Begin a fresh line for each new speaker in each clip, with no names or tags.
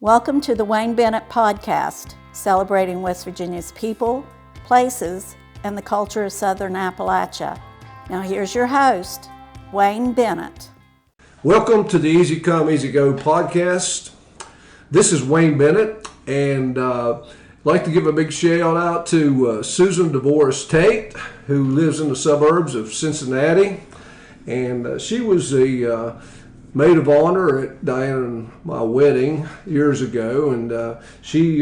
Welcome to the Wayne Bennett podcast, celebrating West Virginia's people, places, and the culture of Southern Appalachia. Now here's your host, Wayne Bennett.
Welcome to the Easy Come, Easy Go podcast. This is Wayne Bennett, and I'd like to give a big shout out to Susan DeVoris Tate, who lives in the suburbs of Cincinnati, and she was the maid of honor at Diane and my wedding years ago, and she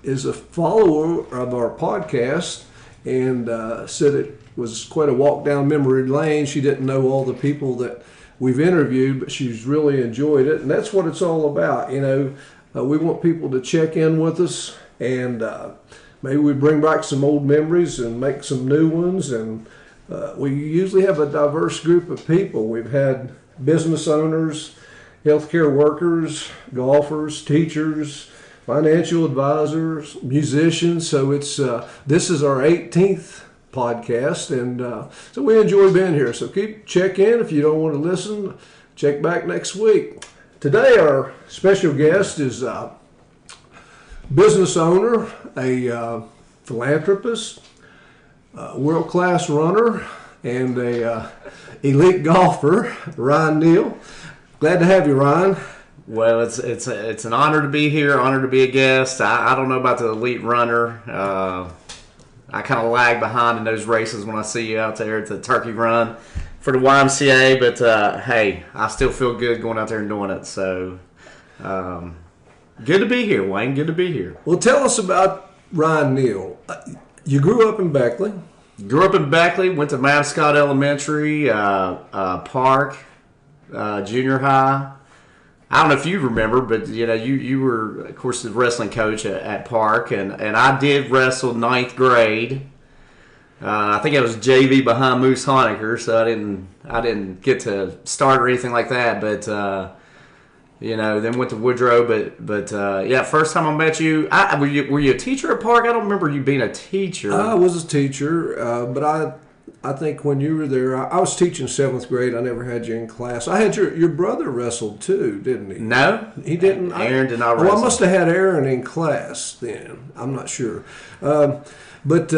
is a follower of our podcast and said it was quite a walk down memory lane. She didn't know all the people that we've interviewed, but she's really enjoyed it, and that's what it's all about. You know, we want people to check in with us, and maybe we bring back some old memories and make some new ones, and we usually have a diverse group of people. We've had business owners, healthcare workers, golfers, teachers, financial advisors, musicians. So it's this is our 18th podcast, and so we enjoy being here. So check in. If you don't want to listen, check back next week. Today our special guest is a business owner, a philanthropist, a world-class runner, and a elite golfer, Ryan Neal. Glad to have you, Ryan.
Well, it's an honor to be here, honor to be a guest. I don't know about the elite runner. I kind of lag behind in those races when I see you out there at the turkey run for the YMCA, but hey, I still feel good going out there and doing it. So good to be here, Wayne. Good to be here.
Well, tell us about Ryan Neal. You grew up in Beckley.
Grew up in Beckley, went to Mascot Elementary, Park, junior high. I don't know if you remember, but you know you were, of course, the wrestling coach at Park, and I did wrestle ninth grade. I think I was JV behind Moose Honecker, so I didn't get to start or anything like that. But you know, then went to Woodrow. But yeah, first time I met you, were you a teacher at Park? I don't remember you being a teacher.
I was a teacher, but I think when you were there, I was teaching 7th grade. I never had you in class. I had your brother wrestled too, didn't he?
No,
he didn't.
Aaron did not wrestle.
Well, I must have had Aaron in class then. I'm not sure, but.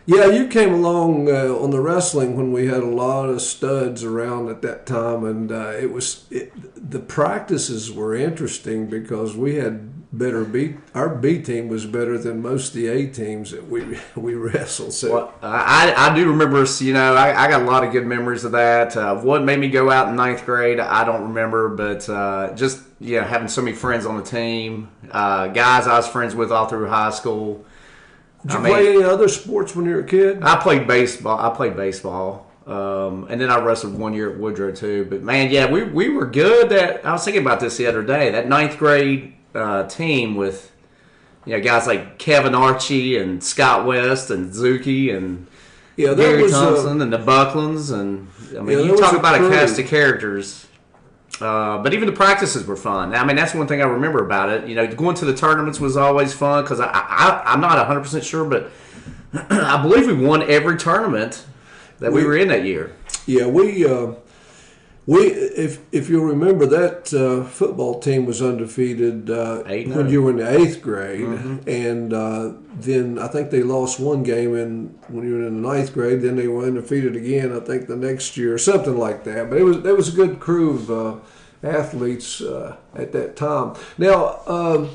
Yeah, you came along on the wrestling when we had a lot of studs around at that time, and the practices were interesting because we had our B team was better than most of the A teams that we wrestled. So
well, I do remember, you know, I got a lot of good memories of that. What made me go out in ninth grade, I don't remember, but just having so many friends on the team, guys I was friends with all through high school.
Did you play any other sports when you were a kid?
I played baseball. And then I wrestled 1 year at Woodrow too. But man, yeah, we were good. I was thinking about this the other day. That ninth grade team with guys like Kevin Archie and Scott West and Zuki and Gary Thompson and the Bucklands, and I mean you talk about a cast of characters. But even the practices were fun. I mean, that's one thing I remember about it. You know, going to the tournaments was always fun because I'm not 100% sure, but I believe we won every tournament that we were in that year. Yeah,
if you'll remember, that football team was undefeated when you were in the 8th grade, mm-hmm. and then I think they lost one game when you were in the 9th grade. Then they were undefeated again, I think, the next year, or something like that. But there was a good crew of athletes at that time. Now,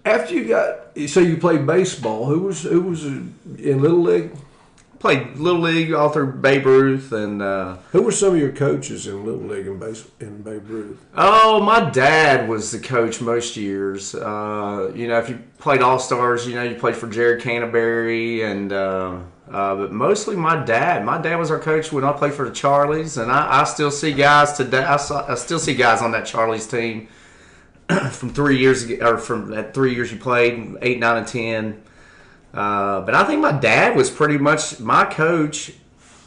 after you played baseball. Who was in Little League?
Played Little League all through Babe Ruth, and
who were some of your coaches in Little League in Babe Ruth?
Oh, my dad was the coach most years. If you played All Stars, you played for Jared Canterbury, and but mostly my dad. My dad was our coach when I played for the Charlies, and I still see guys today. I still see guys on that Charlies team from 3 years ago, or from that 3 years you played, 8, 9, and 10. But I think my dad was pretty much my coach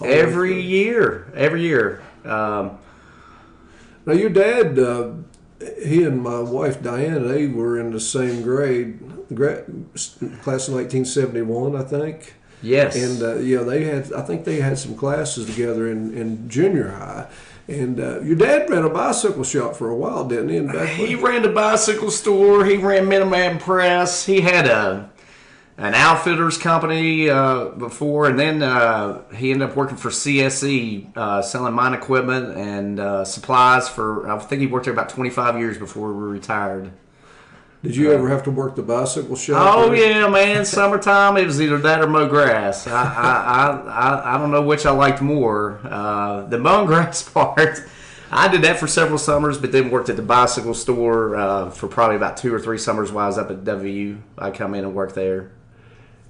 every year. Now
your dad, he and my wife Diane, they were in the same grade, class of 1971, I think.
Yes.
And I think they had some classes together in junior high. And your dad ran a bicycle shop for a while, didn't he? In Beckley?
He ran the bicycle store. He ran Miniman Press. He had an outfitters company before, and then he ended up working for CSE, selling mine equipment and supplies for, I think he worked there about 25 years before we retired.
Did you ever have to work the bicycle shop?
Oh, yeah, man. Summertime, it was either that or mow grass. I don't know which I liked more. The mowing grass part, I did that for several summers, but then worked at the bicycle store for probably about 2 or 3 summers while I was up at WU. I'd come in and work there.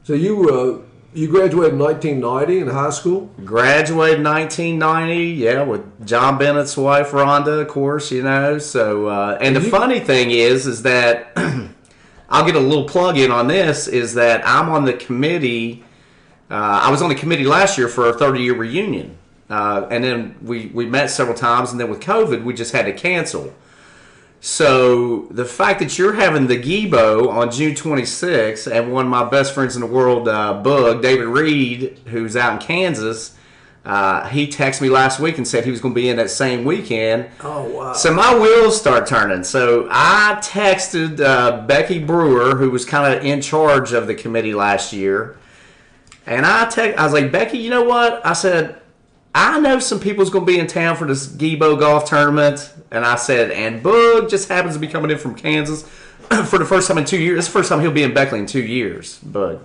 So you graduated in 1990 in high school?
Graduated in 1990, yeah, with John Bennett's wife, Rhonda, of course, you know. So, and the funny thing is that I'll get a little plug in on this, is that I'm on the committee. I was on the committee last year for our 30-year reunion. And then we met several times, and then with COVID, we just had to cancel. So the fact that you're having the Gibo on June 26th, and one of my best friends in the world, Bug, David Reed, who's out in Kansas, he texted me last week and said he was going to be in that same weekend.
Oh, wow. So
my wheels start turning. So I texted Becky Brewer, who was kind of in charge of the committee last year, and I was like, Becky, you know what? I said, I know some people's going to be in town for this Gibo golf tournament. And I said, and Bug just happens to be coming in from Kansas for the first time in 2 years. It's the first time he'll be in Beckley in 2 years, Bug.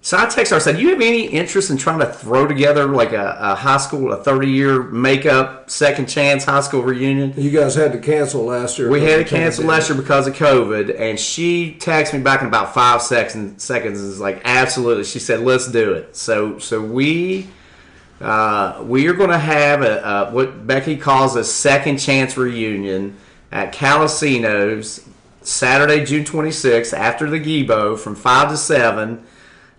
So I texted her, I said, do you have any interest in trying to throw together like a high school, a 30-year makeup, second chance high school reunion?
You guys had to cancel last year.
We had to cancel last year because of COVID. And she texted me back in about 5 seconds and was like, absolutely. She said, let's do it. So we are going to have what Becky calls a second chance reunion at Calacino's Saturday, June 26th, after the Gibo from 5 to 7.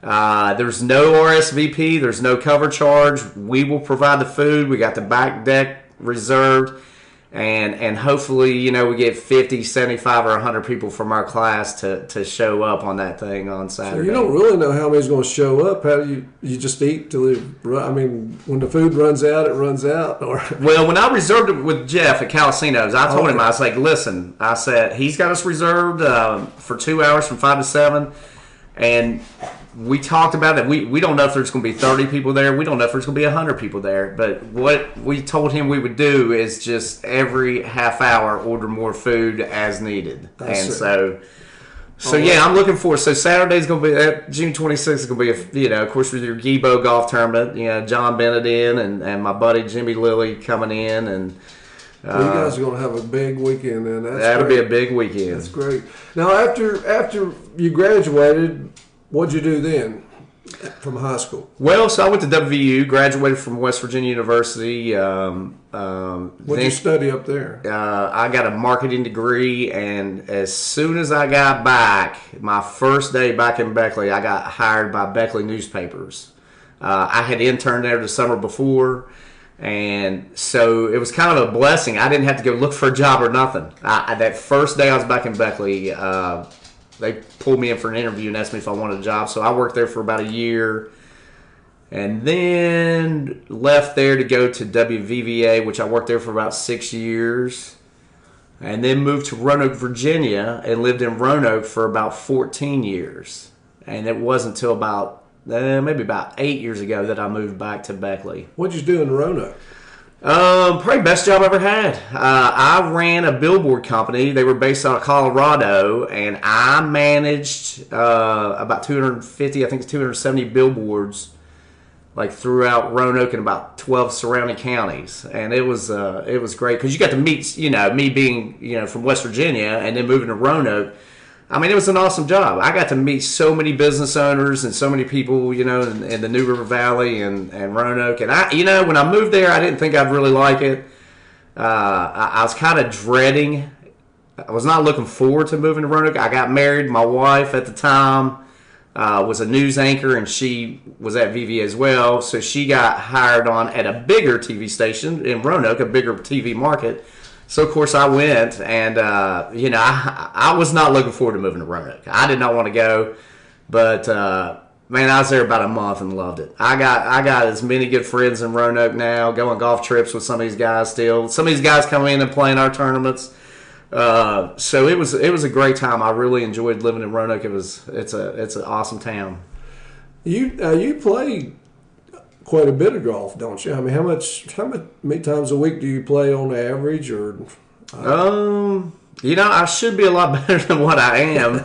There's no RSVP. There's no cover charge. We will provide the food. We got the back deck reserved. And hopefully, you know, we get 50, 75, or 100 people from our class to show up on that thing on Saturday.
So you don't really know how many's going to show up. How do you just eat till when the food runs out, it runs out? Or
Well, when I reserved it with Jeff at Calacino's, I told him, I was like, listen, I said, he's got us reserved for 2 hours from 5 to 7. And we talked about it. We don't know if there's going to be 30 people there. We don't know if there's going to be 100 people there. But what we told him we would do is just every half hour order more food as needed. So yeah, I'm looking forward. So Saturday's going to be June 26th is going to be of course with your Gibo golf tournament. You know, John Bennett in and my buddy Jimmy Lilly coming in and.
So you guys are going to have a big weekend then.
That'll be a big weekend.
That's great. Now, after you graduated, what'd you do then from high school?
Well, so I went to WVU, graduated from West Virginia University.
What'd you study up there?
I got a marketing degree, and as soon as I got back, my first day back in Beckley, I got hired by Beckley newspapers. I had interned there the summer before. And so it was kind of a blessing. I didn't have to go look for a job or nothing. That first day I was back in Beckley, they pulled me in for an interview and asked me if I wanted a job. So I worked there for about a year and then left there to go to WVVA, which I worked there for about 6 years. And then moved to Roanoke, Virginia, and lived in Roanoke for about 14 years. And it wasn't until maybe about 8 years ago that I moved back to Beckley.
What'd you do in Roanoke?
Probably best job I ever had. I ran a billboard company. They were based out of Colorado, and I managed about 250, I think it's 270 billboards, like throughout Roanoke and about 12 surrounding counties. And it was great because you got to meet, me being, from West Virginia and then moving to Roanoke. I mean, it was an awesome job. I got to meet so many business owners and so many people, in the New River Valley and Roanoke. And when I moved there, I didn't think I'd really like it. I was kind of dreading. I was not looking forward to moving to Roanoke. I got married. My wife at the time was a news anchor, and she was at VVA as well. So she got hired on at a bigger TV station in Roanoke, a bigger TV market. So, of course, I went, and, I was not looking forward to moving to Roanoke. I did not want to go, but Man, I was there about a month and loved it. I got as many good friends in Roanoke now. Going golf trips with some of these guys still. Some of these guys come in and play in our tournaments. So it was a great time. I really enjoyed living in Roanoke. It's an awesome town.
You play quite a bit of golf, don't you? I mean, how many times a week do you play on average? Or
I should be a lot better than what I am.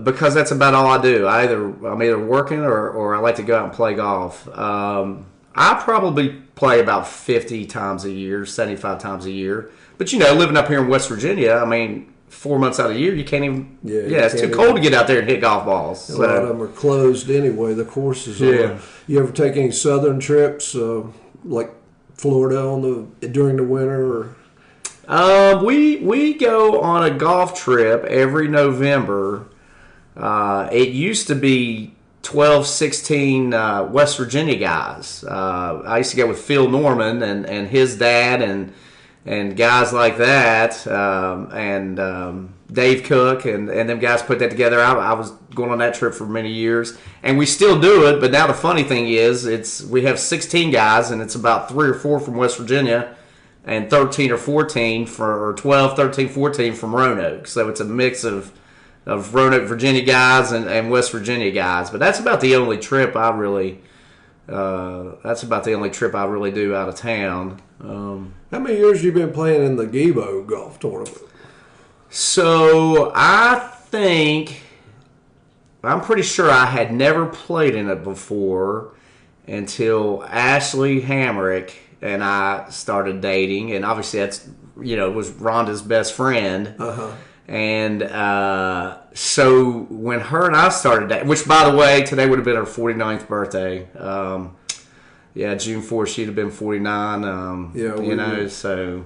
Because that's about all I do. I'm either working or I like to go out and play golf. I probably play about 50 times a year, 75 times a year. But living up here in West Virginia, I mean, 4 months out of the year, you can't even. Yeah, it's too cold to get out there and hit golf balls.
A lot of them are closed anyway. The courses.
Yeah.
You ever take any southern trips, like Florida during the winter? Or?
We go on a golf trip every November. It used to be 12, 16 West Virginia guys. I used to go with Phil Norman and his dad and guys like that, and Dave Cook and them guys put that together. I was going on that trip for many years, and we still do it. But now the funny thing is, we have 16 guys, and it's about 3 or 4 from West Virginia, and 13 or 14 or 12, 13, 14 from Roanoke. So it's a mix of Roanoke, Virginia guys and West Virginia guys. But that's about the only trip I really do out of town.
How many years have you been playing in the Gebo golf tournament?
So I'm pretty sure I had never played in it before until Ashley Hamrick and I started dating, and obviously that's was Rhonda's best friend.
Uh-huh.
And so when her and I started dating, which by the way today would have been her 49th birthday. June 4th she'd have been 49. So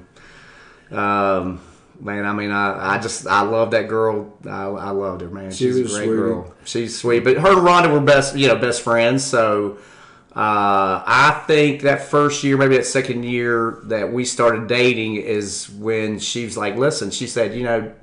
man, I mean, I love that girl. I loved her, man. She's a great girl. She's sweet, but her and Rhonda were best friends. So. I think that first year, maybe that second year that we started dating is when she was like, listen, she said,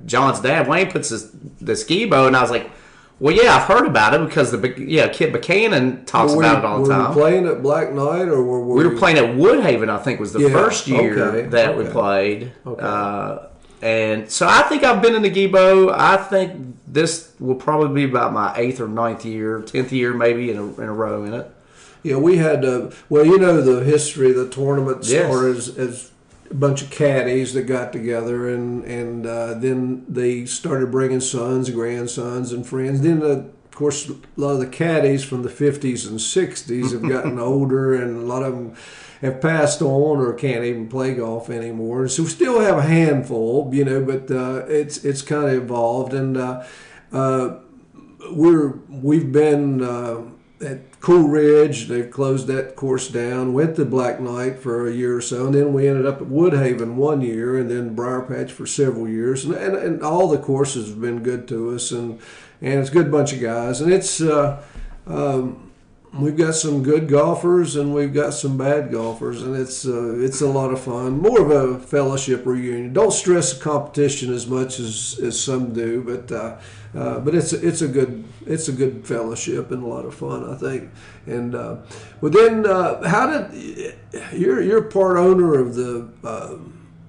John's dad, Wayne, puts the ski bow. And I was like, well, yeah, I've heard about it because Kit Buchanan talks about it all the time.
Were you playing at Black Knight or
we were playing at Woodhaven, I think was the first year that we played.
Okay.
And so I think I've been in the Gebo. I think this will probably be about my 8th or 9th year, 10th year maybe in a row in it.
Yeah, we had, the history of the tournament started as a bunch of caddies that got together, and then they started bringing sons, grandsons, and friends. Then, of course, a lot of the caddies from the 50s and 60s have gotten older, and a lot of them have passed on or can't even play golf anymore. So we still have a handful, but it's kind of evolved, and we've been at Cool Ridge. They've closed that course down. Went to Black Knight for a year or so, and then we ended up at Woodhaven one year, and then Briar Patch for several years. And all the courses have been good to us, and it's a good bunch of guys. And it's we've got some good golfers, and we've got some bad golfers, and it's a lot of fun. More of a fellowship reunion. Don't stress the competition as much as some do, but it's a good fellowship and a lot of fun, I think. And but then how did you're part owner of the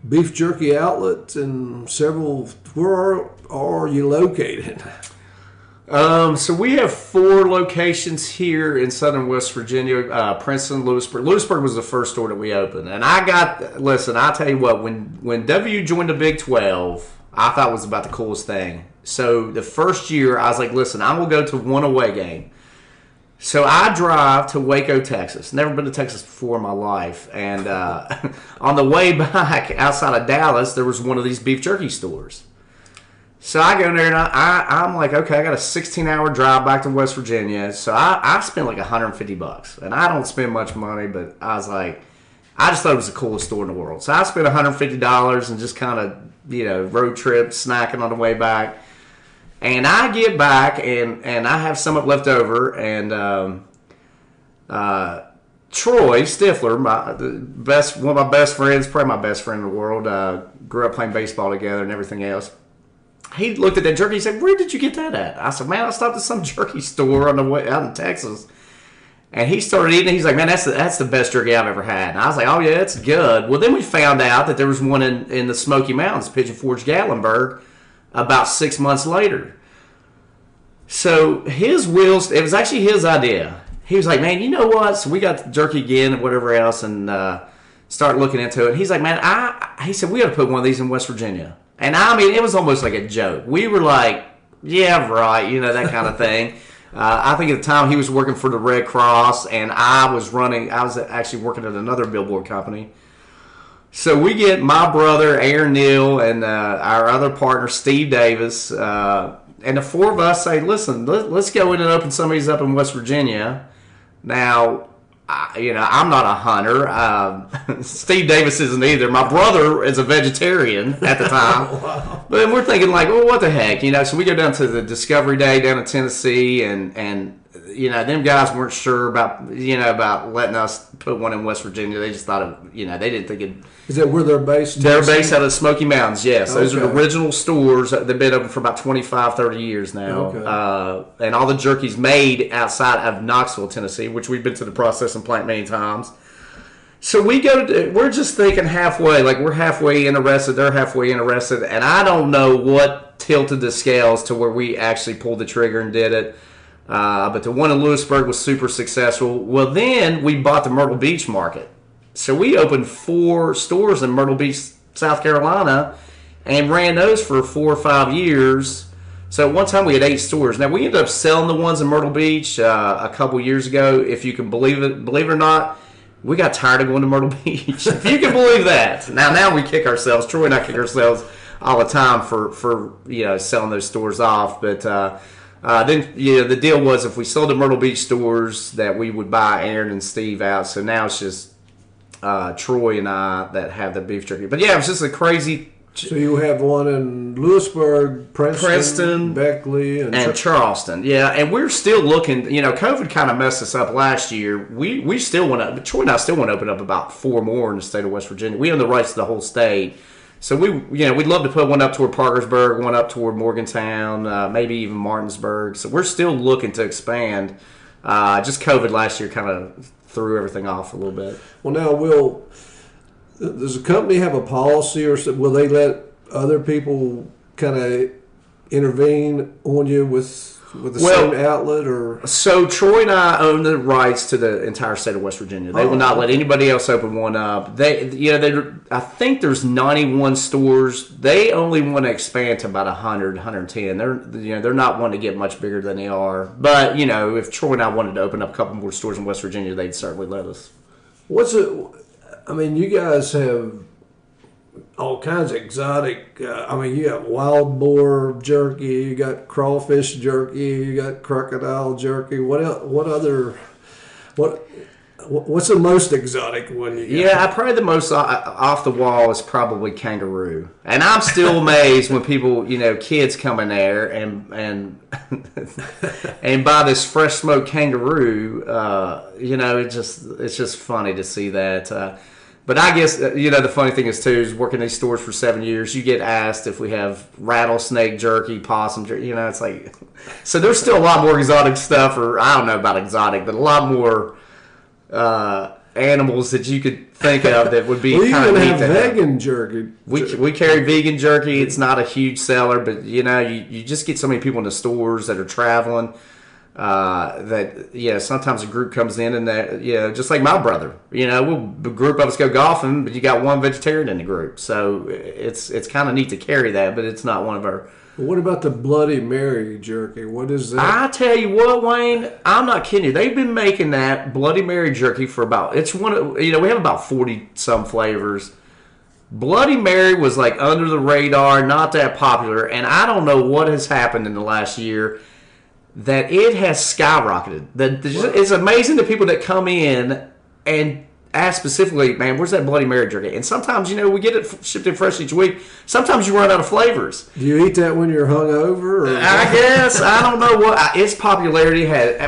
Beef Jerky outlet and several. Where are you located?
So we have 4 locations here in southern West Virginia, Princeton, Lewisburg. Lewisburg was the first store that we opened. And I'll tell you what, when W joined the Big 12, I thought it was about the coolest thing. So the first year, I was like, listen, I'm going to go to one away game. So I drive to Waco, Texas. Never been to Texas before in my life. And on the way back outside of Dallas, there was one of these beef jerky stores. So I go in there and I'm like, okay, I got a 16-hour drive back to West Virginia. So I spent like $150. And I don't spend much money, but I was like, I just thought it was the coolest store in the world. So I spent $150 and just kind of, road trip, snacking on the way back. And I get back and I have some up left over. And Troy Stifler, one of my best friends, probably my best friend in the world, grew up playing baseball together and everything else. he looked at that jerky. He said, "Where did you get that at?" I said, "Man, I stopped at some jerky store on the way out in Texas." And he started eating it. He's like, "Man, that's the best jerky I've ever had." And I was like, "Oh yeah, it's good." Well, then we found out that there was one in the Smoky Mountains, Pigeon Forge, Gatlinburg, about 6 months later. So his wheels, it was actually his idea. He was like, "Man, you know what?" So we got the jerky again and whatever else, and started looking into it. He's like, "Man, he said we got to put one of these in West Virginia." And I mean, it was almost like a joke. We were like, "Yeah, right," that kind of thing. I think at the time he was working for the Red Cross, and I was actually working at another billboard company. So we get my brother, Neal, and our other partner, Steve Davis, and the four of us say, "Listen, let's go in and open some of these up in West Virginia." Now, I'm not a hunter. Steve Davis isn't either. My brother is a vegetarian at the time. Wow. But we're thinking like, well, what the heck, So we go down to the Discovery Day down in Tennessee, and them guys weren't sure about letting us put one in West Virginia. They just thought they didn't think it.
Is that where they're based?
They're based out of the Smoky Mountains, yes. Okay. Those are the original stores. They've been open for about 25, 30 years now. Okay. And all the jerky's made outside of Knoxville, Tennessee, which we've been to the processing plant many times. So we're just thinking halfway, like we're halfway interested, they're halfway interested, and I don't know what tilted the scales to where we actually pulled the trigger and did it. But the one in Lewisburg was super successful. Well, then we bought the Myrtle Beach market. So we opened 4 stores in Myrtle Beach, South Carolina, and ran those for 4 or 5 years. So at one time we had 8 stores. Now we ended up selling the ones in Myrtle Beach a couple years ago. If you can believe it or not, we got tired of going to Myrtle Beach. If you can believe that. Now we kick ourselves. Troy and I kick ourselves all the time for selling those stores off. But then the deal was if we sold the Myrtle Beach stores that we would buy Aaron and Steve out. So now it's just Troy and I that have the beef jerky. But yeah, it was just a crazy.
So you have one in Lewisburg, Princeton, Beckley,
and Charleston. Yeah, and we're still looking. COVID kind of messed us up last year. We still want to. Troy and I still want to open up about 4 more in the state of West Virginia. We own the rights to the whole state. So we'd love to put one up toward Parkersburg, one up toward Morgantown, maybe even Martinsburg. So we're still looking to expand. Just COVID last year kind of threw everything off a little bit.
Well, now does the company have a policy, or will they let other people kind of intervene on you with the same outlet? Or
so Troy and I own the rights to the entire state of West Virginia. They will not let anybody else open one up. I think there's 91 stores. They only want to expand to about 100, 110. They're not wanting to get much bigger than they are. But if Troy and I wanted to open up a couple more stores in West Virginia, they'd certainly let us.
You guys have all kinds of exotic. You got wild boar jerky, you got crawfish jerky, you got crocodile jerky. What's the most exotic one you got?
Yeah, probably the most off the wall is probably kangaroo. And I'm still amazed when people, kids come in there and buy this fresh smoked kangaroo. It's just funny to see that. But I guess, the funny thing is, too, is working these stores for 7 years, you get asked if we have rattlesnake jerky, possum jerky, it's like... So there's still a lot more exotic stuff, or I don't know about exotic, but a lot more animals that you could think of that would be kind of neat to have.
Vegan jerky.
We carry vegan jerky. It's not a huge seller, but, you just get so many people in the stores that are traveling. Sometimes a group comes in and just like my brother, a group of us go golfing, but you got one vegetarian in the group, so it's kind of neat to carry that, but it's not one of our.
What about the Bloody Mary jerky? What is that?
I tell you what, Wayne, I'm not kidding you. They've been making that Bloody Mary jerky for we have about 40 some flavors. Bloody Mary was like under the radar, not that popular, and I don't know what has happened in the last year. That it has skyrocketed. It's amazing the people that come in and ask specifically, man, where's that Bloody Mary jerky? And sometimes, we get it shipped in fresh each week. Sometimes you run out of flavors.
Do you eat that when you're hungover?
I guess. I don't know what. Its popularity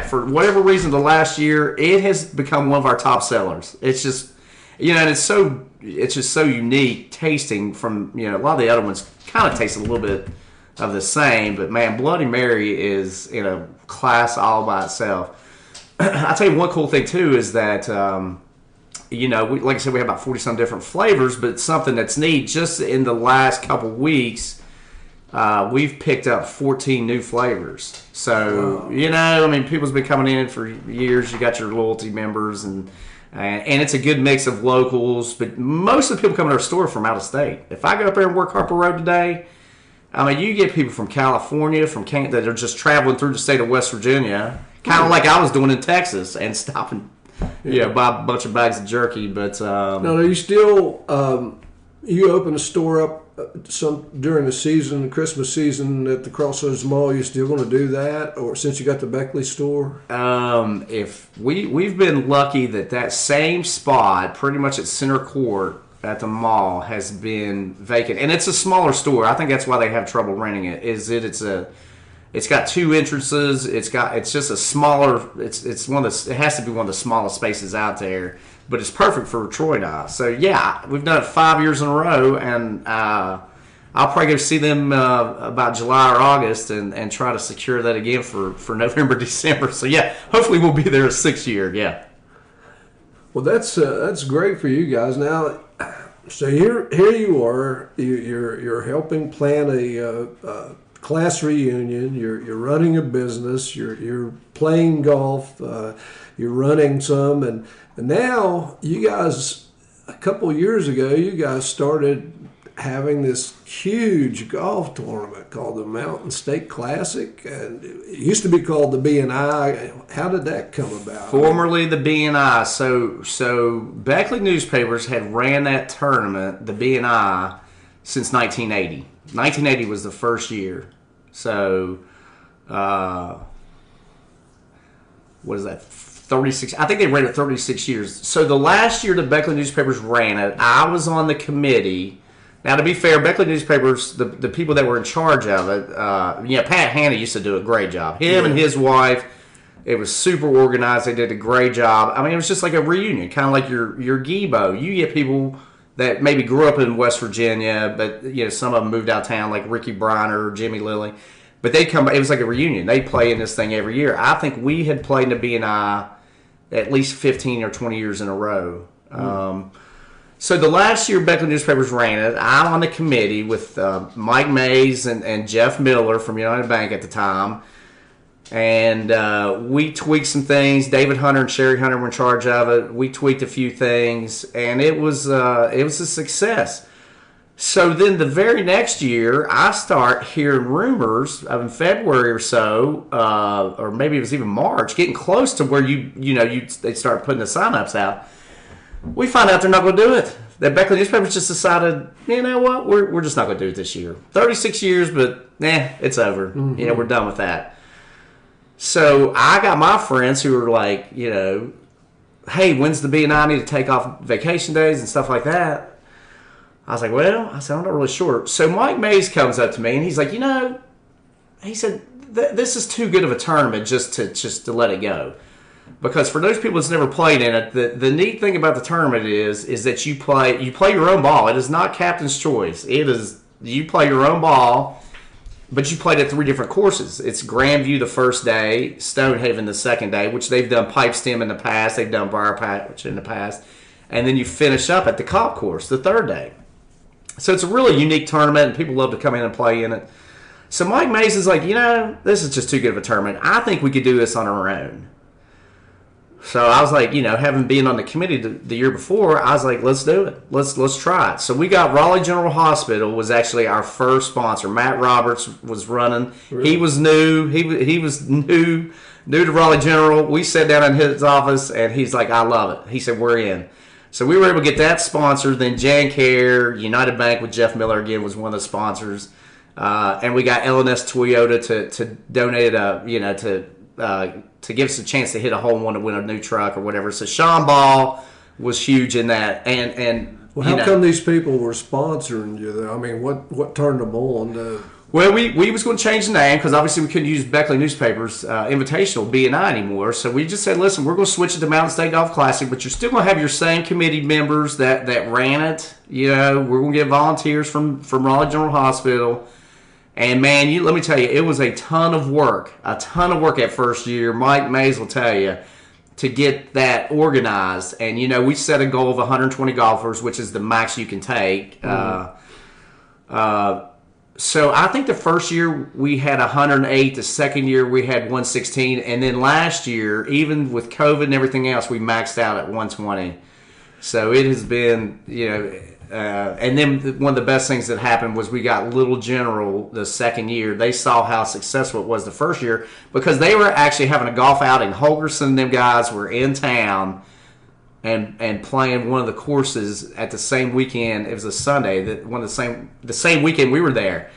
for whatever reason, the last year, it has become one of our top sellers. It's just, and it's just so unique tasting from, a lot of the other ones kind of taste a little bit the same. But man, Bloody Mary is in a class all by itself. I'll tell you one cool thing too is that like I said, we have about 40 some different flavors, but something that's neat. Just in the last couple weeks, we've picked up 14 new flavors. So people's been coming in for years. You got your loyalty members and it's a good mix of locals, but most of the people coming to our store are from out of state. If I go up there and work Harper Road today, you get people from California, that are just traveling through the state of West Virginia, kind of like I was doing in Texas, and stopping, buy a bunch of bags of jerky. But
now, are you still you open a store up some during the season, Christmas season at the Crossroads Mall? You still going to do that, or since you got the Beckley store?
If we've been lucky that same spot, pretty much at Center Court at the mall, has been vacant, and it's a smaller store. I think that's why they have trouble renting it. It's got two entrances. It's just a smaller. It's one of the. It has to be one of the smallest spaces out there. But it's perfect for Troy and I. So, yeah, we've done it 5 years in a row, and I'll probably go see them about July or August and try to secure that again for November, December. So, yeah, hopefully we'll be there a 6th year, yeah.
Well, that's great for you guys. Now, so here you are. You're helping plan a class reunion. You're running a business. You're playing golf. You're running some, and now you guys, a couple years ago, you guys started having this huge golf tournament called the Mountain State Classic, and it used to be called the B&I. How did that come about?
Formerly the B&I. So Beckley newspapers had ran that tournament, the B&I, since 1980. 1980 was the first year. So, what is that? 36. I think they ran it 36 years. So the last year the Beckley newspapers ran it, I was on the committee. Now, to be fair, Beckley newspapers, the people that were in charge of it, Pat Hanna used to do a great job. Him and his wife, it was super organized. They did a great job. It was just like a reunion, kind of like your Gibo. You get people that maybe grew up in West Virginia, but some of them moved out of town, like Ricky Briner or Jimmy Lilly. But they'd come. It was like a reunion. They'd play in this thing every year. I think we had played in the B&I at least 15 or 20 years in a row. So the last year Beckley newspapers ran it, I'm on the committee with Mike Mays and Jeff Miller from United Bank at the time. And we tweaked some things. David Hunter and Sherry Hunter were in charge of it. We tweaked a few things, and it was a success. So then the very next year, I start hearing rumors of in February or so, or maybe it was even March, getting close to where they start putting the sign-ups out. We find out they're not going to do it. The Beckley newspapers just decided, you know what, we're just not going to do it this year. 36 years, but it's over.
Mm-hmm.
We're done with that. So I got my friends who were like, hey, when's the B&I need to take off vacation days and stuff like that? I was like, I'm not really sure. So Mike Mays comes up to me and he's like, he said, this is too good of a tournament just to let it go. Because for those people that's never played in it, the neat thing about the tournament is that you play your own ball. It is not captain's choice. It is, you play your own ball, but you played at 3 different courses. It's Grandview the first day, Stonehaven the second day, which they've done Pipe Stem in the past, they've done Briar Patch in the past, and then you finish up at the Cobb course the third day. So it's a really unique tournament, and people love to come in and play in it. So Mike Mays is like, this is just too good of a tournament. I think we could do this on our own. So I was like, having been on the committee the year before, I was like, let's do it. Let's try it. So we got Raleigh General Hospital was actually our first sponsor. Matt Roberts was running. Really? He was new. He was new to Raleigh General. We sat down in his office, and he's like, I love it. He said, we're in. So we were able to get that sponsored. Then Jan Care, United Bank with Jeff Miller again was one of the sponsors, and we got LNS Toyota to donate to give us a chance to hit a hole in one to win a new truck or whatever. So Sean Ball was huge in that, and
well, how come these people were sponsoring you though? What turned them on?
Well, we was going to change the name because obviously we couldn't use Beckley newspapers Invitational B&I anymore. So we just said, listen, we're going to switch it to Mountain State Golf Classic, but you're still going to have your same committee members that ran it. We're going to get volunteers from Raleigh General Hospital, And man, let me tell you, it was a ton of work at first year. Mike Mays will tell you, to get that organized. And we set a goal of 120 golfers, which is the max you can take. So I think the first year we had 108. The second year we had 116, and then last year, even with COVID and everything else, we maxed out at 120. So it has been, and then one of the best things that happened was we got Little General the second year. They saw how successful it was the first year because they were actually having a golf outing. Holgerson and them guys were in town and playing one of the courses at the same weekend. It was a Sunday, the same weekend we were there.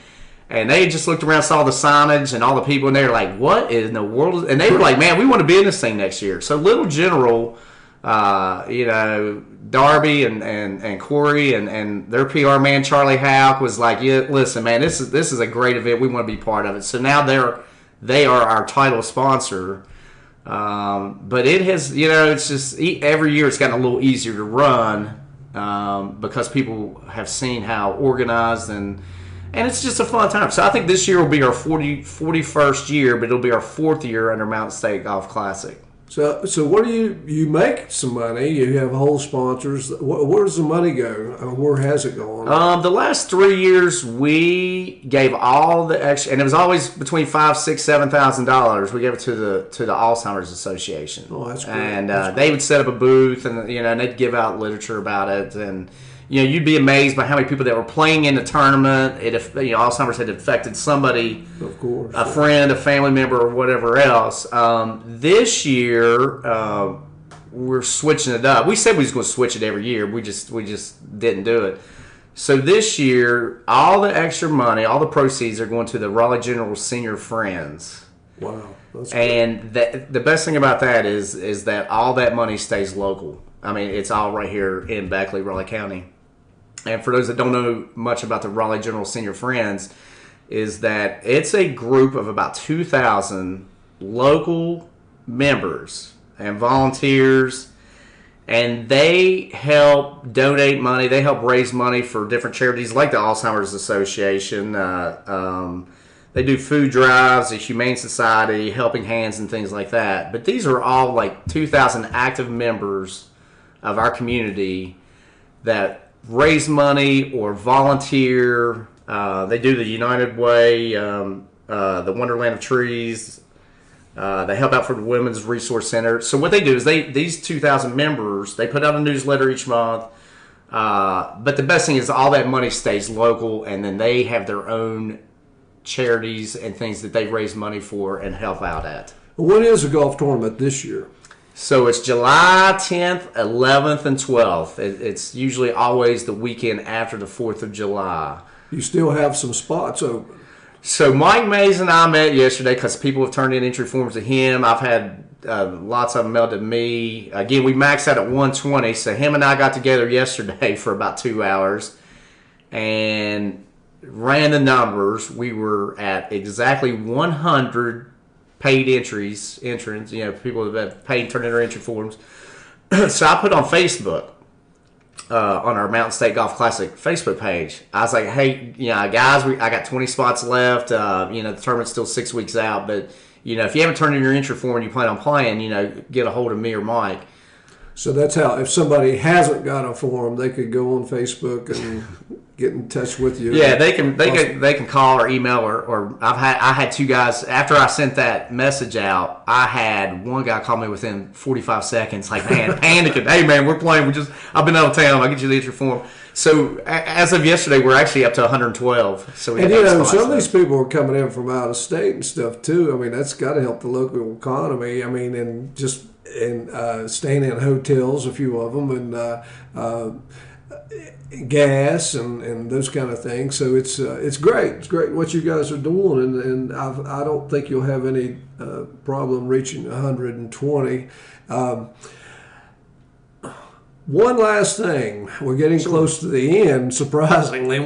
And they just looked around, saw the signage and all the people, and they were like, what in the world? And they were like, man, we want to be in this thing next year. So Little General, Darby and Corey and their PR man Charlie Houck was like, yeah, listen, man, this is a great event. We want to be part of it. So now they are our title sponsor. But it has, it's just every year it's gotten a little easier to run because people have seen how organized and it's just a fun time. So I think this year will be our 41st year, but it'll be our 4th year under Mountain State Golf Classic.
So what do you make some money? You have whole sponsors. Where does the money go? Where has it gone?
The last 3 years we gave all the extra, and it was always between $5,000, $6,000, $7,000. We gave it to the Alzheimer's Association.
Oh, that's great.
And they would set up a booth, and and they'd give out literature about it, and you'd be amazed by how many people that were playing in the tournament. Alzheimer's had affected somebody,
of course,
a friend, a family member, or whatever else. This year, we're switching it up. We said we was going to switch it every year. We just didn't do it. So this year, all the extra money, all the proceeds are going to the Raleigh General Senior Friends.
Wow, that's
and the best thing about that is that all that money stays local. I mean, it's all right here in Beckley, Raleigh County. And for those that don't know much about the Raleigh General Senior Friends, is that it's a group of about 2,000 local members and volunteers, and they help donate money. They help raise money for different charities like the Alzheimer's Association. They do food drives, the Humane Society, Helping Hands, and things like that. But these are all like 2,000 active members of our community that raise money or volunteer. They do the United Way, the Wonderland of Trees. They help out for the Women's Resource Center. So what they do is these 2,000 members, they put out a newsletter each month. But the best thing is all that money stays local, and then they have their own charities and things that they raise money for and help out at.
When is the golf tournament this year?
So it's July 10th, 11th, and 12th. It's usually always the weekend after the 4th of July.
You still have some spots open.
So Mike Mays and I met yesterday because people have turned in entry forms to him. I've had lots of them mailed to me. Again, we maxed out at 120, so him and I got together yesterday for about 2 hours and ran the numbers. We were at exactly 100 paid entrants, people that have paid and turned in their entry forms. So I put on Facebook, on our Mountain State Golf Classic Facebook page, I was like, hey, guys, I got 20 spots left. The tournament's still 6 weeks out, but if you haven't turned in your entry form and you plan on playing, get a hold of me or Mike.
So that's how, if somebody hasn't got a form, they could go on Facebook and get in touch with you.
Yeah, they can call or email or I had two guys after I sent that message out. I had one guy call me within 45 seconds, like, man, panicking. Hey man, we're playing. I've been out of town. I'll get you the entry form. So as of yesterday, we're actually up to 112. So
some of these people are coming in from out of state and stuff too. I mean, that's got to help the local economy. I mean, and staying in hotels, a few of them, and gas and those kind of things. So it's great. It's great what you guys are doing, and I don't think you'll have any problem reaching 120. One last thing. We're getting close to the end, surprisingly.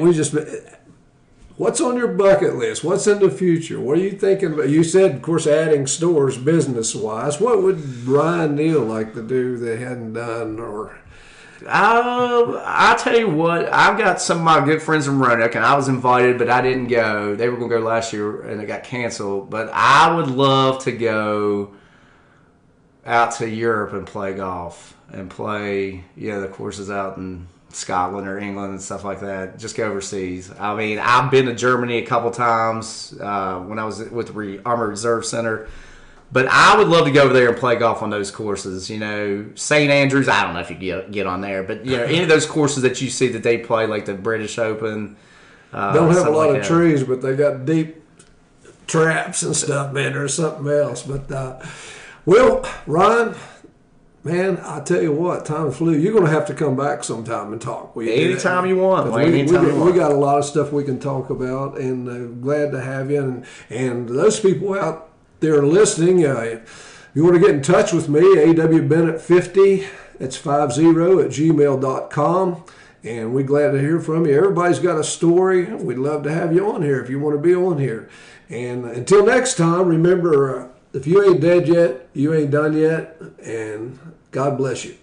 What's on your bucket list? What's in the future? What are you thinking about? You said, of course, adding stores business-wise. What would Ryan Neal like to do they hadn't done? Or
I tell you what, I've got some of my good friends in Roanoke, and I was invited, but I didn't go. They were going to go last year, and it got canceled. But I would love to go out to Europe and play golf and play, the courses out in Scotland or England and stuff like that. Just go overseas. I mean, I've been to Germany a couple times when I was with the Army Reserve Center. But I would love to go over there and play golf on those courses. St. Andrews, I don't know if you get on there, but any of those courses that you see that they play, like the British Open.
Don't have a lot of trees, but they got deep traps and stuff, man, or something else. But, Ryan, man, I tell you what, time flew. You're going to have to come back sometime and talk.
Anytime you want.
We got a lot of stuff we can talk about, and glad to have you. And those people out there listening, if you want to get in touch with me, awbennett50, that's 50@gmail.com, and we're glad to hear from you. Everybody's got a story. We'd love to have you on here if you want to be on here. And until next time, remember, if you ain't dead yet, you ain't done yet, and God bless you.